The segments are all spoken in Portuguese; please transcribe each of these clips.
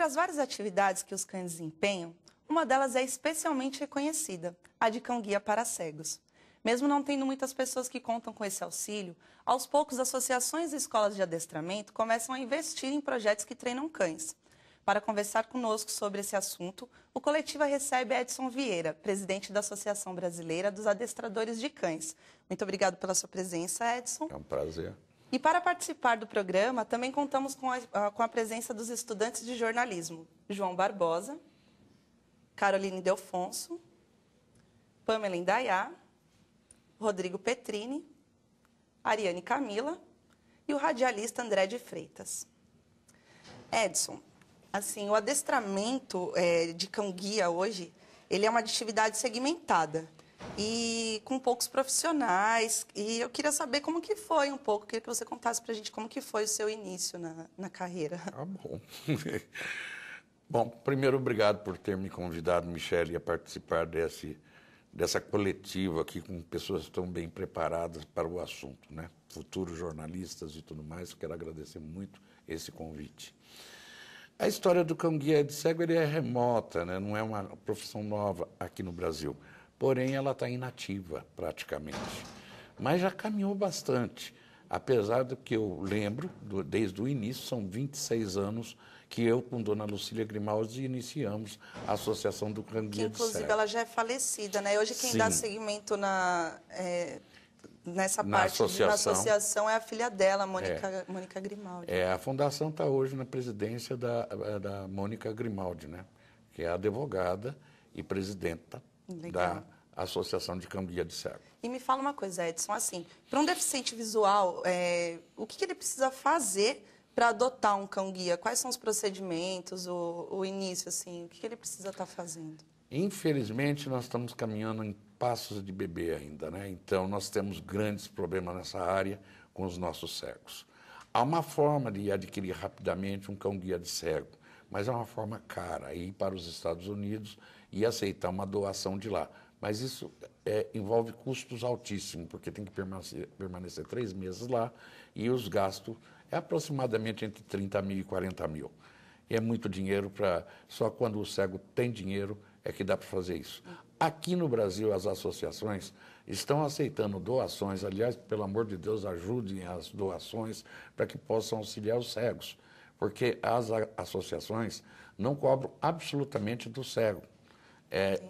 Entre as várias atividades que os cães desempenham, uma delas é especialmente reconhecida, a de cão-guia para cegos. Mesmo não tendo muitas pessoas que contam com esse auxílio, aos poucos associações e escolas de adestramento começam a investir em projetos que treinam cães. Para conversar conosco sobre esse assunto, o Coletiva recebe Edson Vieira, presidente da Associação Brasileira dos Adestradores de Cães. Muito obrigado pela sua presença, Edson. É um prazer. E para participar do programa, também contamos com a presença dos estudantes de jornalismo, João Barbosa, Caroline Delfonso, Pamela Indaiá, Rodrigo Petrini, Ariane Camila e o radialista André de Freitas. Edson, assim, o adestramento de cão-guia hoje, ele é uma atividade segmentada e com poucos profissionais. E eu queria saber como que foi um pouco, queria que você contasse para a gente como que foi o seu início na carreira. Ah, bom. Bom, primeiro, obrigado por ter me convidado, Michele, a participar dessa coletiva aqui com pessoas tão bem preparadas para o assunto, né? Futuros jornalistas e tudo mais. Quero agradecer muito esse convite. A história do cão-guia de cego ele é remota, né? Não é uma profissão nova aqui no Brasil. Porém, ela está inativa praticamente. Mas já caminhou bastante. Apesar do que eu lembro, desde o início, são 26 anos que eu, com Dona Lucília Grimaldi, iniciamos a Associação do Cão-Guia de Cego. Inclusive, ela já é falecida, né? Hoje quem Sim. dá seguimento nessa Na parte associação. na associação é a filha dela, Mônica Grimaldi. A fundação está hoje na presidência da Mônica Grimaldi, né? Que é advogada e presidenta da Associação de Cão-Guia de Cego. E me fala uma coisa, Edson, assim, para um deficiente visual, o que ele precisa fazer para adotar um cão-guia? Quais são os procedimentos, o início, assim, o que ele precisa estar fazendo? Infelizmente, nós estamos caminhando em passos de bebê ainda, né? Então, nós temos grandes problemas nessa área com os nossos cegos. Há uma forma de adquirir rapidamente um cão-guia de cego, mas é uma forma cara, ir para os Estados Unidos e aceitar uma doação de lá. Mas isso envolve custos altíssimos, porque tem que permanecer 3 meses lá e os gastos é aproximadamente entre 30 mil e 40 mil. E é muito dinheiro só quando o cego tem dinheiro é que dá para fazer isso. Aqui no Brasil, as associações estão aceitando doações. Aliás, pelo amor de Deus, ajudem as doações para que possam auxiliar os cegos, porque as associações não cobram absolutamente do cego.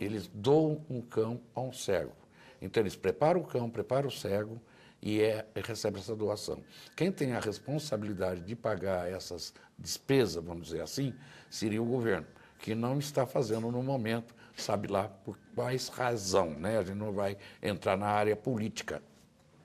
Eles doam um cão a um cego. Então, eles preparam o cão, preparam o cego e recebe essa doação. Quem tem a responsabilidade de pagar essas despesas, vamos dizer assim, seria o governo, que não está fazendo no momento, sabe lá por quais razão, né? A gente não vai entrar na área política.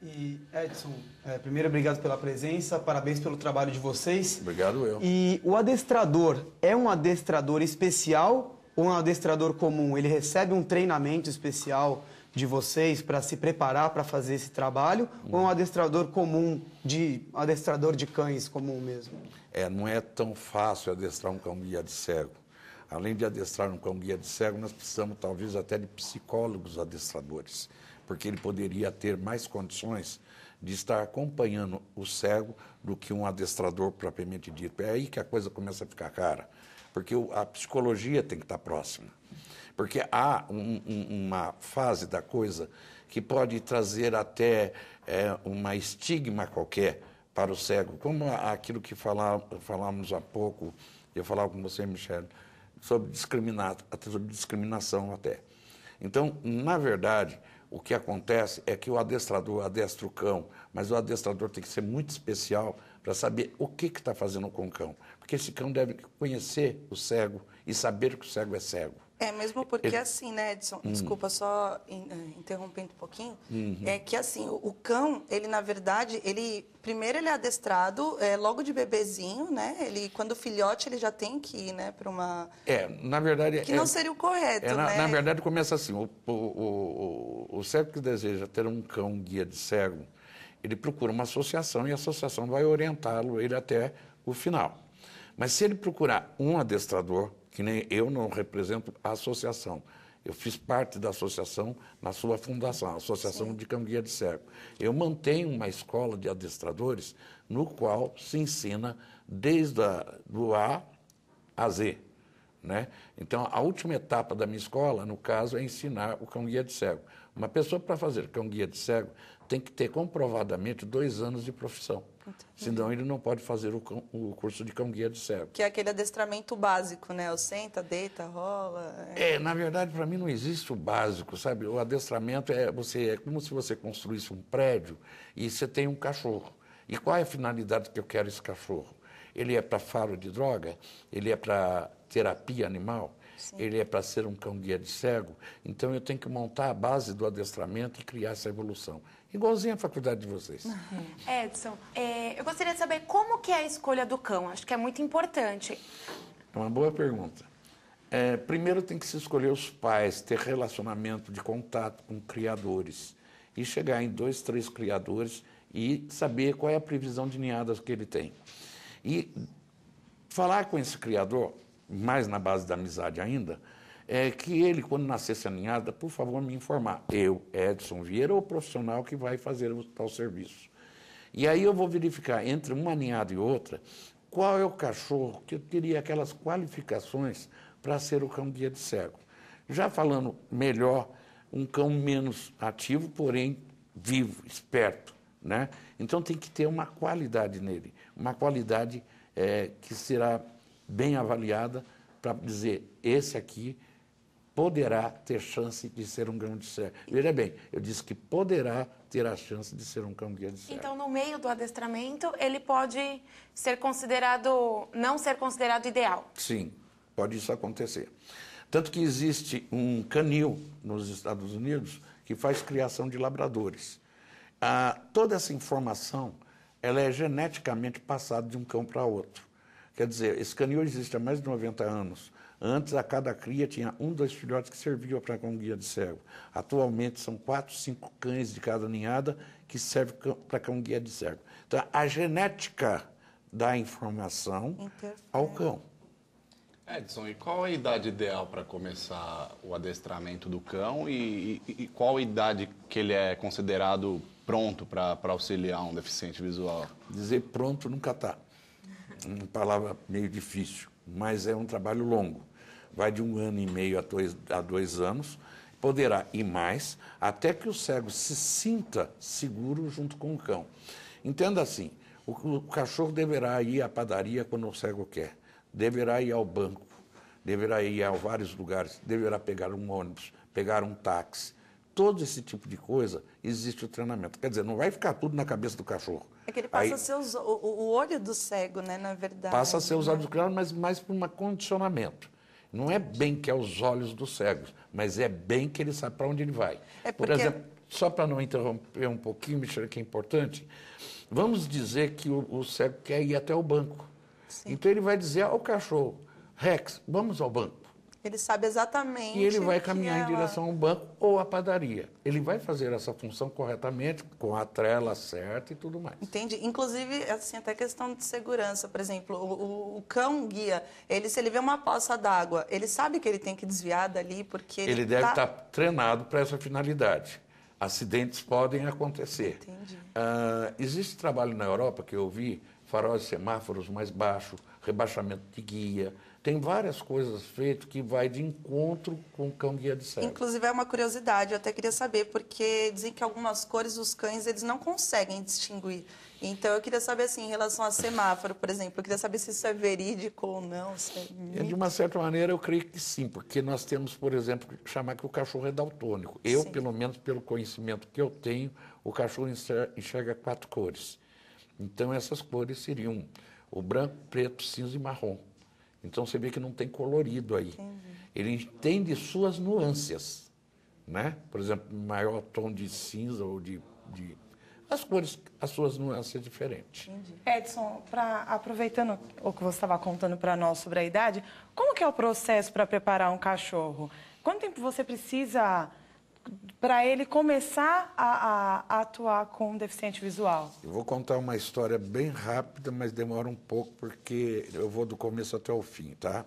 E, Edson, primeiro, obrigado pela presença, parabéns pelo trabalho de vocês. Obrigado eu. E o adestrador é um adestrador especial ou um adestrador comum? Ele recebe um treinamento especial de vocês para se preparar para fazer esse trabalho? Ou é um adestrador comum, adestrador de cães comum mesmo? Não é tão fácil adestrar um cão-guia de cego. Além de adestrar um cão-guia de cego, nós precisamos talvez até de psicólogos adestradores, porque ele poderia ter mais condições de estar acompanhando o cego do que um adestrador propriamente dito. É aí que a coisa começa a ficar cara, porque a psicologia tem que estar próxima. Porque há uma fase da coisa que pode trazer até uma estigma qualquer para o cego, como aquilo que falamos há pouco, eu falava com você, Michele, sobre discriminação até. Então, na verdade, o que acontece é que o adestrador adestra o cão, mas o adestrador tem que ser muito especial para saber o que está fazendo com o cão. Porque esse cão deve conhecer o cego e saber que o cego é cego. Mesmo porque assim, né, Edson, desculpa, só interrompendo um pouquinho, é que assim, o cão, ele na verdade, primeiro ele é adestrado logo de bebezinho, né, quando filhote ele já tem que ir, né, para uma... na verdade... Que não seria o correto, né? Na verdade começa assim, o cego que deseja ter um cão guia de cego, ele procura uma associação e a associação vai orientá-lo ele até o final. Mas se ele procurar um adestrador, que nem eu não represento a associação, eu fiz parte da associação na sua fundação, a Associação de Cão-Guia de Cego. Eu mantenho uma escola de adestradores no qual se ensina desde do A a Z, né? Então, a última etapa da minha escola, no caso, é ensinar o cão-guia de cego. Uma pessoa, para fazer cão-guia de cego, tem que ter comprovadamente 2 anos de profissão. Senão, ele não pode fazer o curso de cão-guia de cego. Que é aquele adestramento básico, né? O senta, deita, rola... Na verdade, para mim não existe o básico, sabe? O adestramento é como se você construísse um prédio e você tem um cachorro. E qual é a finalidade que eu quero esse cachorro? Ele é para faro de droga? Ele é para terapia animal? Sim. Ele é para ser um cão-guia de cego? Então, eu tenho que montar a base do adestramento e criar essa evolução. Igualzinho a faculdade de vocês. Edson, eu gostaria de saber como que é a escolha do cão. Acho que é muito importante. É uma boa pergunta. Primeiro tem que se escolher os pais, ter relacionamento de contato com criadores. E chegar em 2, 3 criadores e saber qual é a previsão de ninhadas que ele tem. E falar com esse criador, mais na base da amizade ainda, que ele, quando nascesse a ninhada, por favor, me informar. Eu, Edson Vieira, ou o profissional que vai fazer o tal serviço. E aí eu vou verificar, entre uma ninhada e outra, qual é o cachorro que teria aquelas qualificações para ser o cão-guia de cego. Já falando melhor, um cão menos ativo, porém vivo, esperto, né? Então tem que ter uma qualidade nele, uma qualidade que será bem avaliada para dizer, esse aqui poderá ter chance de ser um cão de cego. Veja bem, eu disse que poderá ter a chance de ser um cão-guia de cego. Então, no meio do adestramento, ele pode ser considerado, não ser considerado ideal? Sim, pode isso acontecer. Tanto que existe um canil nos Estados Unidos que faz criação de labradores. Toda essa informação ela é geneticamente passada de um cão para outro. Quer dizer, esse canil existe há mais de 90 anos. Antes, a cada cria tinha 1, 2 filhotes que serviam para cão-guia de cego. Atualmente, são 4, 5 cães de cada ninhada que servem para cão-guia de cego. Então, a genética dá informação ao cão. Edson, e qual a idade ideal para começar o adestramento do cão e qual a idade que ele é considerado pronto para auxiliar um deficiente visual? Dizer pronto nunca está. Uma palavra meio difícil, mas é um trabalho longo. Vai de 1 ano e meio a 2 anos, poderá ir mais, até que o cego se sinta seguro junto com o cão. Entenda assim, o cachorro deverá ir à padaria quando o cego quer, deverá ir ao banco, deverá ir a vários lugares, deverá pegar um ônibus, pegar um táxi. Todo esse tipo de coisa, existe o treinamento. Quer dizer, não vai ficar tudo na cabeça do cachorro. É que ele passa a ser o olho do cego, né, na verdade. Passa a ser os olhos do cego, mas mais por um condicionamento. Não é bem que é os olhos dos cegos, mas é bem que ele sabe para onde ele vai. Por exemplo, só para não interromper um pouquinho, Michel, que é importante, vamos dizer que o cego quer ir até o banco. Sim. Então ele vai dizer ao cachorro, Rex, vamos ao banco. Ele sabe exatamente. E ele vai caminhar em direção ao banco ou à padaria. Ele vai fazer essa função corretamente, com a trela certa e tudo mais. Entendi. Inclusive, assim, até questão de segurança. Por exemplo, o cão-guia, se ele vê uma poça d'água, ele sabe que ele tem que desviar dali, porque ele deve estar treinado para essa finalidade. Acidentes podem acontecer. Entendi. Existe trabalho na Europa que eu vi, faróis de semáforos mais baixos, rebaixamento de guia. Tem várias coisas feitas que vai de encontro com o cão-guia de cego. Inclusive, é uma curiosidade, eu até queria saber, porque dizem que algumas cores dos cães eles não conseguem distinguir. Então, eu queria saber, assim, em relação a semáforo, por exemplo, eu queria saber se isso é verídico ou não. De uma certa maneira, eu creio que sim, porque nós temos, por exemplo, chamar que o cachorro é daltônico. Eu, sim, pelo menos pelo conhecimento que eu tenho, o cachorro enxerga 4 cores. Então, essas cores seriam o branco, preto, cinza e marrom. Então, você vê que não tem colorido aí. Entendi. Ele entende suas nuances, né? Por exemplo, maior tom de cinza ou de as cores, as suas nuances diferentes. Entendi. Edson, aproveitando o que você estava contando para nós sobre a idade, como que é o processo para preparar um cachorro? Quanto tempo você precisa para ele começar a atuar com um deficiente visual? Eu vou contar uma história bem rápida, mas demora um pouco, porque eu vou do começo até o fim, tá?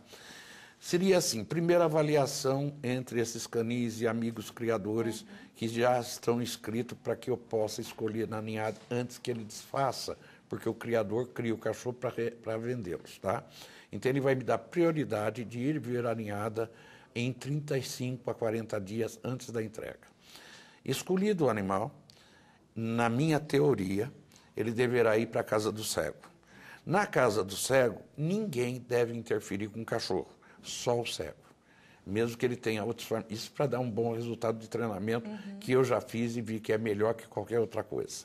Seria assim, primeira avaliação entre esses canis e amigos criadores que já estão inscritos para que eu possa escolher na ninhada antes que ele desfaça, porque o criador cria o cachorro para vendê-los, tá? Então, ele vai me dar prioridade de ir ver a ninhada em 35 a 40 dias antes da entrega. Escolhido o animal, na minha teoria, ele deverá ir para a casa do cego. Na casa do cego, ninguém deve interferir com o cachorro, só o cego. Mesmo que ele tenha outras formas. Isso para dar um bom resultado de treinamento, que eu já fiz e vi que é melhor que qualquer outra coisa.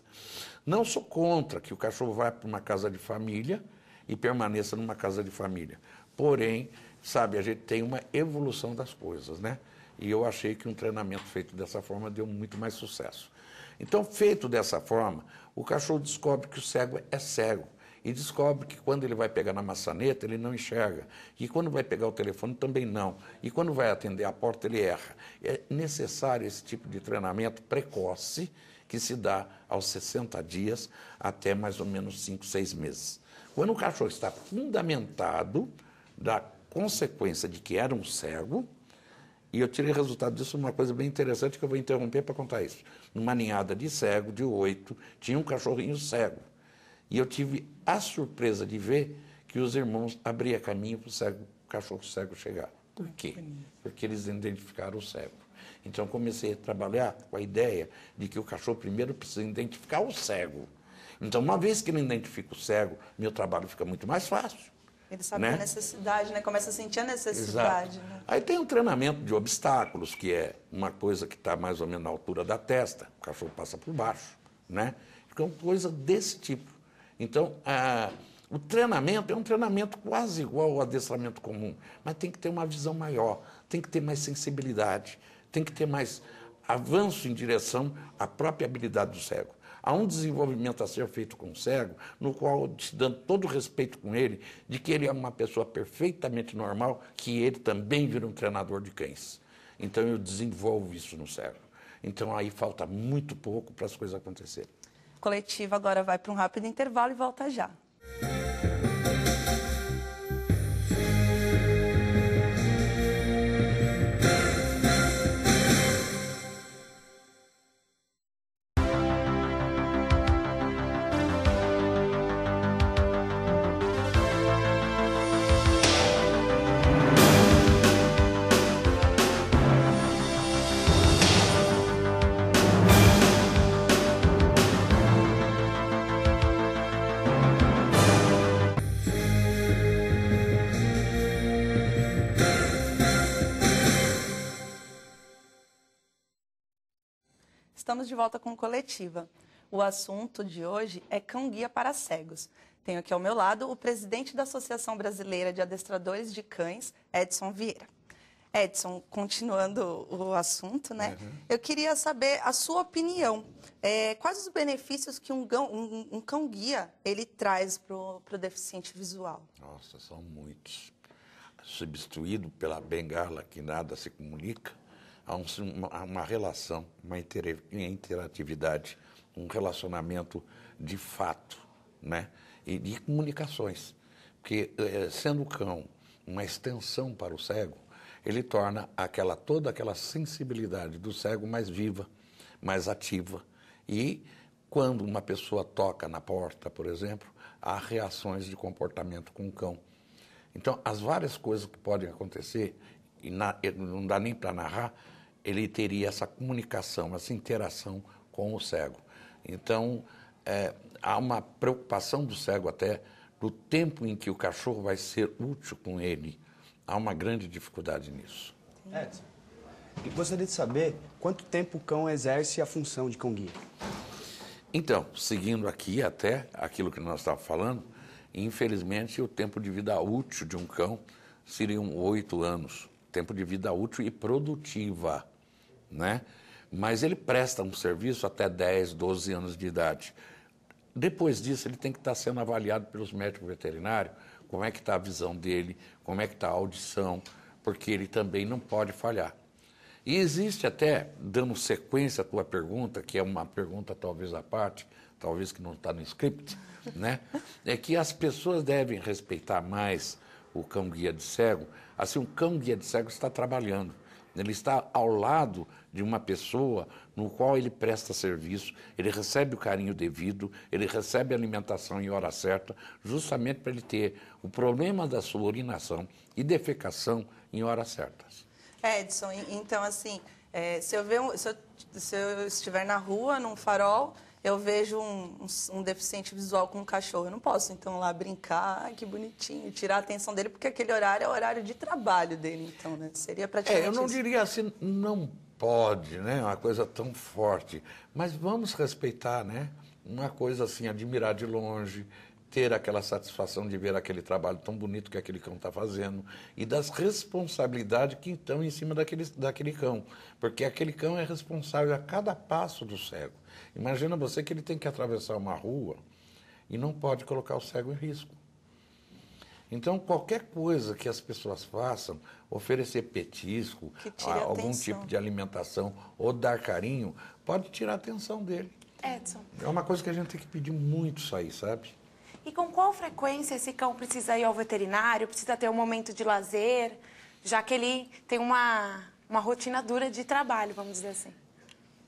Não sou contra que o cachorro vá para uma casa de família e permaneça numa casa de família. Porém, sabe, a gente tem uma evolução das coisas, né? E eu achei que um treinamento feito dessa forma deu muito mais sucesso. Então, feito dessa forma, o cachorro descobre que o cego é cego. E descobre que quando ele vai pegar na maçaneta, ele não enxerga. E quando vai pegar o telefone, também não. E quando vai atender a porta, ele erra. É necessário esse tipo de treinamento precoce, que se dá aos 60 dias até mais ou menos 5, 6 meses. Quando o cachorro está fundamentado da consequência de que era um cego, e eu tirei resultado disso numa coisa bem interessante que eu vou interromper para contar isso. Numa ninhada de cego, de 8, tinha um cachorrinho cego. E eu tive a surpresa de ver que os irmãos abriam caminho para o cachorro cego chegar. Por quê? Porque eles identificaram o cego. Então, comecei a trabalhar com a ideia de que o cachorro primeiro precisa identificar o cego. Então, uma vez que ele identifica o cego, meu trabalho fica muito mais fácil. Ele sabe a necessidade, né? Começa a sentir a necessidade. Né? Aí tem um treinamento de obstáculos, que é uma coisa que está mais ou menos na altura da testa, o cachorro passa por baixo, né? Então, coisa desse tipo. Então, o treinamento é um treinamento quase igual ao adestramento comum, mas tem que ter uma visão maior, tem que ter mais sensibilidade, tem que ter mais avanço em direção à própria habilidade do cego. Há um desenvolvimento a ser feito com o cego, no qual, te dando todo o respeito com ele, de que ele é uma pessoa perfeitamente normal, que ele também vira um treinador de cães. Então, eu desenvolvo isso no cego. Então, aí falta muito pouco para as coisas acontecerem. Coletiva agora vai para um rápido intervalo e volta já. Estamos de volta com Coletiva. O assunto de hoje é cão-guia para cegos. Tenho aqui ao meu lado o presidente da Associação Brasileira de Adestradores de Cães, Edson Vieira. Edson, continuando o assunto, né? Eu queria saber a sua opinião. Quais os benefícios que um cão-guia ele traz para o deficiente visual? Nossa, são muitos. Substituído pela bengala que nada se comunica, há uma relação, uma interatividade, um relacionamento de fato, né? E de comunicações. Porque, sendo o cão uma extensão para o cego, ele torna toda aquela sensibilidade do cego mais viva, mais ativa. E, quando uma pessoa toca na porta, por exemplo, há reações de comportamento com o cão. Então, as várias coisas que podem acontecer, e não dá nem para narrar, ele teria essa comunicação, essa interação com o cego. Então, há uma preocupação do cego até do tempo em que o cachorro vai ser útil com ele. Há uma grande dificuldade nisso. Edson, eu gostaria de saber quanto tempo o cão exerce a função de cão-guia. Então, seguindo aqui até aquilo que nós estávamos falando, infelizmente o tempo de vida útil de um cão seriam 8 anos. Tempo de vida útil e produtiva, né? Mas ele presta um serviço até 10, 12 anos de idade. Depois disso, ele tem que estar sendo avaliado pelos médicos veterinários, como é que está a visão dele, como é que está a audição, porque ele também não pode falhar. E existe até, dando sequência à tua pergunta, que é uma pergunta talvez à parte, talvez que não está no script, né? É que as pessoas devem respeitar mais o cão-guia de cego. Assim, um cão-guia de cego está trabalhando. Ele está ao lado de uma pessoa no qual ele presta serviço, ele recebe o carinho devido, ele recebe a alimentação em hora certa, justamente para ele ter o problema da sua urinação e defecação em horas certas. Edson, então assim, se eu estiver na rua, num farol, eu vejo um deficiente visual com um cachorro. Eu não posso, então, lá brincar, ai, que bonitinho, tirar a atenção dele, porque aquele horário é o horário de trabalho dele, então, né? Seria praticamente eu não isso. diria assim, não pode, né? Uma coisa tão forte. Mas vamos respeitar, né? Uma coisa assim, admirar de longe, ter aquela satisfação de ver aquele trabalho tão bonito que aquele cão está fazendo e das responsabilidades que estão em cima daquele cão. Porque aquele cão é responsável a cada passo do cego. Imagina você que ele tem que atravessar uma rua e não pode colocar o cego em risco. Então, qualquer coisa que as pessoas façam, oferecer petisco, algum tipo de alimentação ou dar carinho, pode tirar a atenção dele. Edson. É uma coisa que a gente tem que pedir muito isso aí, sabe? E com qual frequência esse cão precisa ir ao veterinário, precisa ter um momento de lazer, já que ele tem uma rotina dura de trabalho, vamos dizer assim?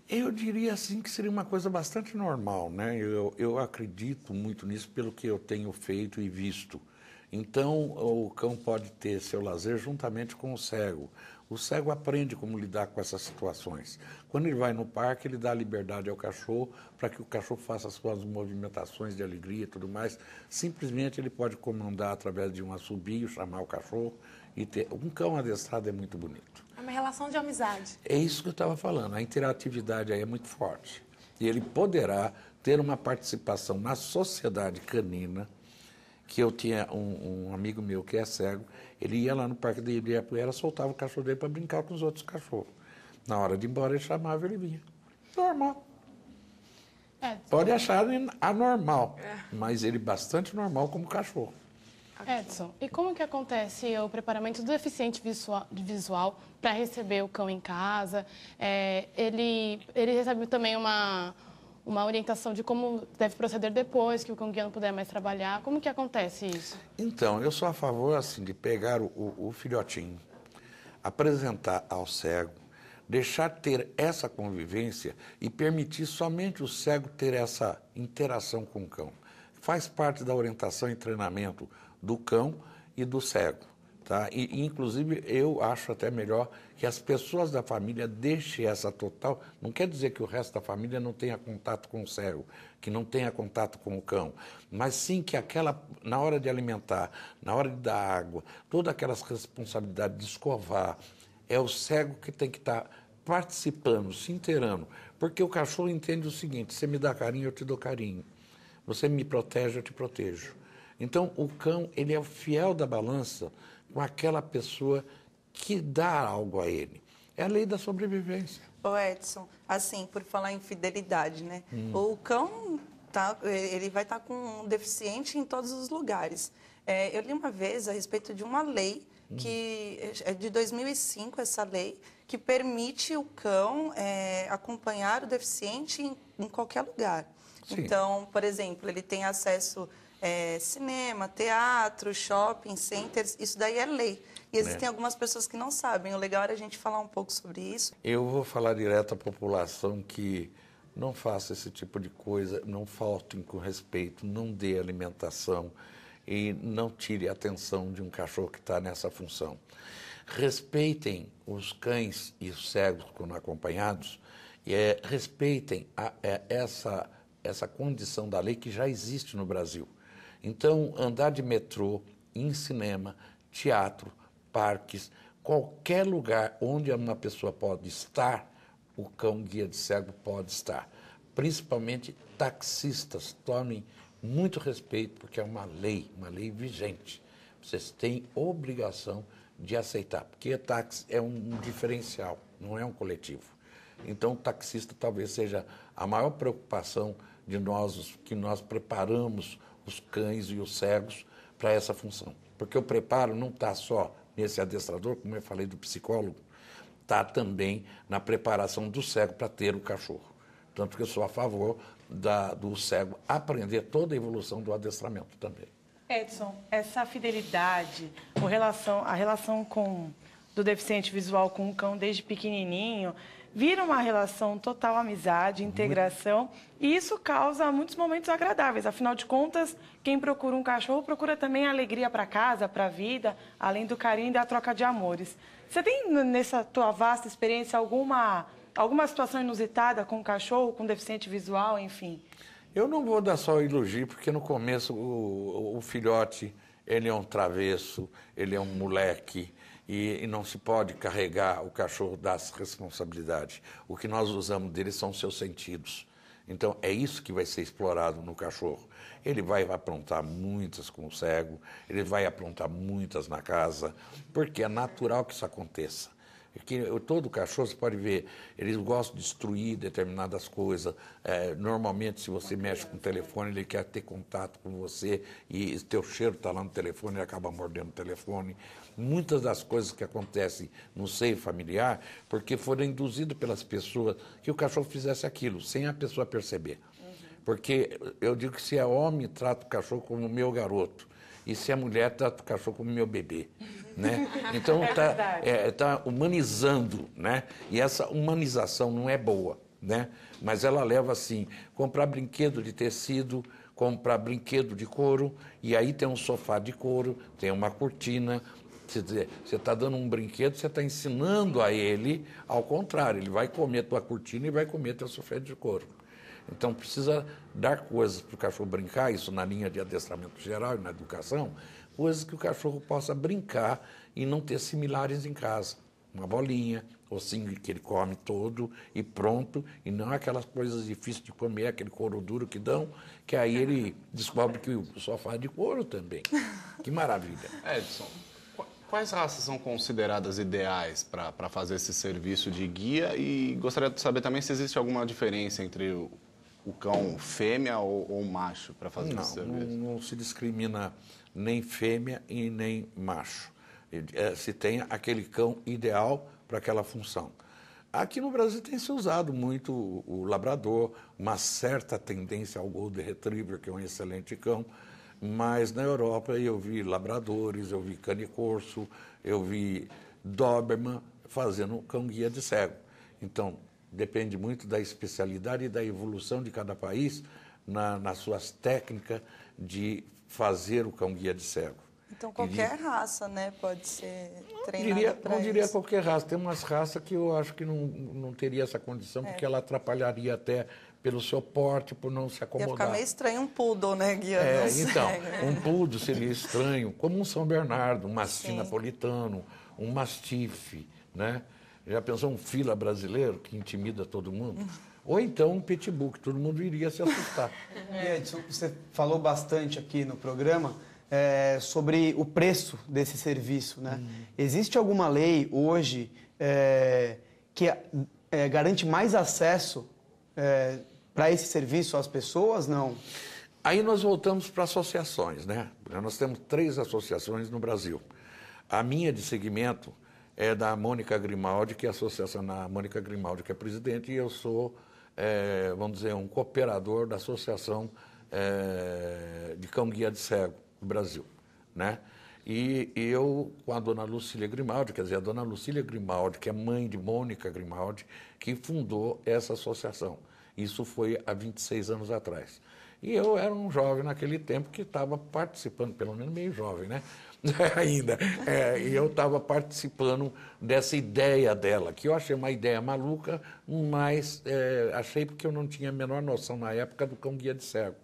Eu diria assim que seria uma coisa bastante normal, né? Eu acredito muito nisso pelo que eu tenho feito e visto. Então, o cão pode ter seu lazer juntamente com o cego. O cego aprende como lidar com essas situações. Quando ele vai no parque, ele dá liberdade ao cachorro para que o cachorro faça as suas movimentações de alegria e tudo mais. Simplesmente ele pode comandar através de um assobio, chamar o cachorro e ter... Um cão adestrado é muito bonito. É uma relação de amizade. É isso que eu estava falando, a interatividade aí é muito forte. E ele poderá ter uma participação na sociedade canina, que eu tinha um amigo meu que é cego, ele ia lá no Parque de Ibirapuera, soltava o cachorro dele para brincar com os outros cachorros. Na hora de ir embora, ele chamava e ele vinha. Normal. Pode achar anormal, mas ele bastante normal como cachorro. Edson, e como que acontece o preparamento do deficiente visual para receber o cão em casa? Ele recebe também uma orientação de como deve proceder depois que o cão guia não puder mais trabalhar. Como que acontece isso? Então, eu sou a favor assim, de pegar o filhotinho, apresentar ao cego, deixar ter essa convivência e permitir somente o cego ter essa interação com o cão. Faz parte da orientação e treinamento do cão e do cego. Tá? E, inclusive, eu acho até melhor que as pessoas da família deixem essa total... Não quer dizer que o resto da família não tenha contato com o cego, que não tenha contato com o cão, mas sim que na hora de alimentar, na hora de dar água, todas aquelas responsabilidades de escovar, é o cego que tem que estar participando, se inteirando. Porque o cachorro entende o seguinte, você me dá carinho, eu te dou carinho. Você me protege, eu te protejo. Então, o cão, ele é o fiel da balança com aquela pessoa que dá algo a ele. É a lei da sobrevivência. Ô Edson, assim, por falar em fidelidade, né? O cão, ele vai estar com um deficiente em todos os lugares. Eu li uma vez a respeito de uma lei, que é de 2005, essa lei, que permite o cão acompanhar o deficiente em qualquer lugar. Sim. Então, por exemplo, ele tem acesso... cinema, teatro, shopping, centers, isso daí é lei. E existem algumas pessoas que não sabem. O legal era a gente falar um pouco sobre isso. Eu vou falar direto à população que não faça esse tipo de coisa, não faltem com respeito, não dê alimentação e não tire a atenção de um cachorro que está nessa função. Respeitem os cães e os cegos quando acompanhados, respeitem essa condição da lei que já existe no Brasil. Então, andar de metrô, em cinema, teatro, parques, qualquer lugar onde uma pessoa pode estar, o cão guia de cego pode estar. Principalmente taxistas, tomem muito respeito, porque é uma lei vigente. Vocês têm obrigação de aceitar, porque táxi é um diferencial, não é um coletivo. Então, o taxista talvez seja a maior preocupação de nós, que nós preparamos os cães e os cegos para essa função. Porque o preparo não está só nesse adestrador, como eu falei do psicólogo, está também na preparação do cego para ter o cachorro. Tanto que eu sou a favor do cego aprender toda a evolução do adestramento também. Edson, essa fidelidade, a relação com do deficiente visual com o cão desde pequenininho, vira uma relação total amizade, integração, e isso causa muitos momentos agradáveis. Afinal de contas, quem procura um cachorro procura também a alegria para casa, para a vida, além do carinho e da troca de amores. Você tem, nessa tua vasta experiência, alguma situação inusitada com o cachorro, com deficiente visual, enfim? Eu não vou dar só elogio, porque no começo o filhote, ele é um travesso, ele é um moleque, e não se pode carregar o cachorro das responsabilidades. O que nós usamos dele são os seus sentidos. Então, é isso que vai ser explorado no cachorro. Ele vai aprontar muitas com o cego, ele vai aprontar muitas na casa, porque é natural que isso aconteça. Todo cachorro, você pode ver, eles gostam de destruir determinadas coisas. Normalmente, se você mexe com o telefone, ele quer ter contato com você e teu cheiro está lá no telefone, ele acaba mordendo o telefone. Muitas das coisas que acontecem no seio familiar, porque foram induzidas pelas pessoas que o cachorro fizesse aquilo, sem a pessoa perceber. Porque eu digo que se é homem, trata o cachorro como meu garoto. E se é mulher, trata o cachorro como meu bebê. Né? Então tá humanizando, né? E essa humanização não é boa, né? Mas ela leva assim, comprar brinquedo de tecido, comprar brinquedo de couro, e aí tem um sofá de couro, tem uma cortina. Você está dando um brinquedo, você está ensinando a ele, ao contrário, ele vai comer tua cortina e vai comer teu sofá de couro. Então, precisa dar coisas para o cachorro brincar, isso na linha de adestramento geral e na educação, coisas que o cachorro possa brincar e não ter similares em casa. Uma bolinha, ossinho que ele come todo e pronto, e não aquelas coisas difíceis de comer, aquele couro duro que dão, que aí ele descobre que o sofá é de couro também. Que maravilha. Edson, quais raças são consideradas ideais para fazer esse serviço de guia? E gostaria de saber também se existe alguma diferença entre o cão fêmea ou macho para fazer esse serviço. Não se discrimina nem fêmea e nem macho. Se tem aquele cão ideal para aquela função. Aqui no Brasil tem se usado muito o labrador, uma certa tendência ao golden retriever, que é um excelente cão, mas na Europa eu vi labradores, eu vi cane corso, eu vi doberman fazendo cão guia de cego. Então, depende muito da especialidade e da evolução de cada país nas suas técnicas de fazer o cão guia de cego. Então, qualquer raça, né, pode ser treinada para isso. Não diria qualquer raça. Tem umas raças que eu acho que não teria essa condição, porque ela atrapalharia até pelo seu porte, por não se acomodar. Ia ficar meio estranho um poodle, né, guiando então, cego. Um poodle seria estranho, como um São Bernardo, um mastim napolitano, um mastife, né? Já pensou um fila brasileiro que intimida todo mundo? Ou então um pitbull, que todo mundo iria se assustar. Edson, você falou bastante aqui no programa sobre o preço desse serviço, né? Existe alguma lei hoje que garante mais acesso para esse serviço às pessoas? Não? Aí nós voltamos para associações, né? Nós temos 3 associações no Brasil. A minha de segmento é da Mônica Grimaldi, que é a associação da Mônica Grimaldi, que é presidente, e eu sou, vamos dizer, um cooperador da Associação de Cão Guia de Cego do Brasil, né? E eu, com a dona Lucília Grimaldi, quer dizer, a dona Lucília Grimaldi, que é mãe de Mônica Grimaldi, que fundou essa associação. Isso foi há 26 anos atrás. E eu era um jovem naquele tempo que estava participando, pelo menos meio jovem, né? Ainda. E eu estava participando dessa ideia dela, que eu achei uma ideia maluca, mas achei porque eu não tinha a menor noção na época do cão guia de cego.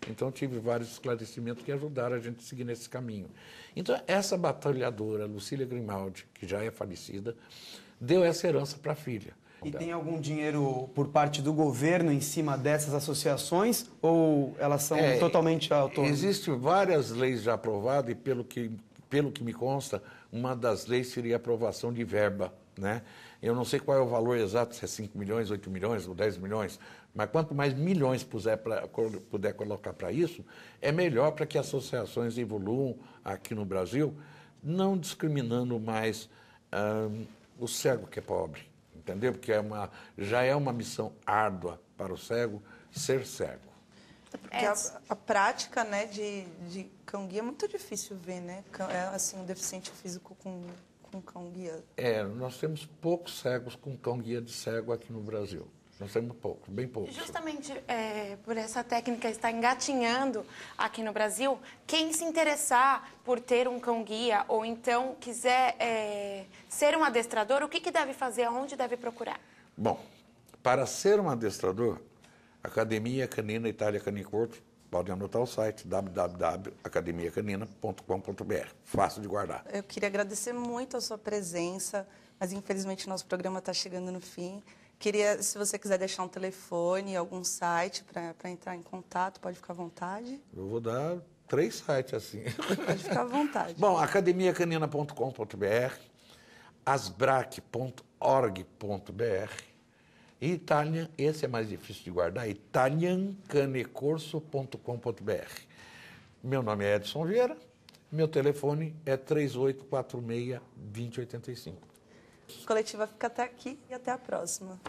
Então, tive vários esclarecimentos que ajudaram a gente a seguir nesse caminho. Então, essa batalhadora, Lucília Grimaldi, que já é falecida, deu essa herança para a filha. E tem algum dinheiro por parte do governo em cima dessas associações ou elas são totalmente autônomas? Existem várias leis já aprovadas e, pelo que me consta, uma das leis seria a aprovação de verba, né? Eu não sei qual é o valor exato, se é 5 milhões, 8 milhões ou 10 milhões, mas quanto mais milhões puder colocar para isso, é melhor para que associações evoluam aqui no Brasil, não discriminando mais o cego que é pobre, entendeu? Porque já é uma missão árdua para o cego ser cego. Porque a prática, né, de cão guia é muito difícil ver, né? Assim, um deficiente físico com com cão-guia? Nós temos poucos cegos com cão-guia de cego aqui no Brasil. Nós temos poucos, bem poucos. Justamente por essa técnica estar engatinhando aqui no Brasil, quem se interessar por ter um cão-guia ou então quiser ser um adestrador, o que deve fazer, aonde deve procurar? Bom, para ser um adestrador, Academia Canina Itália Canicorso, pode anotar o site www.academiacanina.com.br. Fácil de guardar. Eu queria agradecer muito a sua presença, mas infelizmente nosso programa está chegando no fim. Queria, se você quiser deixar um telefone, algum site para entrar em contato, pode ficar à vontade. Eu vou dar 3 sites assim. Pode ficar à vontade. Bom, academiacanina.com.br, asbrac.org.br e Italian, esse é mais difícil de guardar, italiancanecorso.com.br. Meu nome é Edson Vieira, meu telefone é 3846-2085. A coletiva fica até aqui e até a próxima.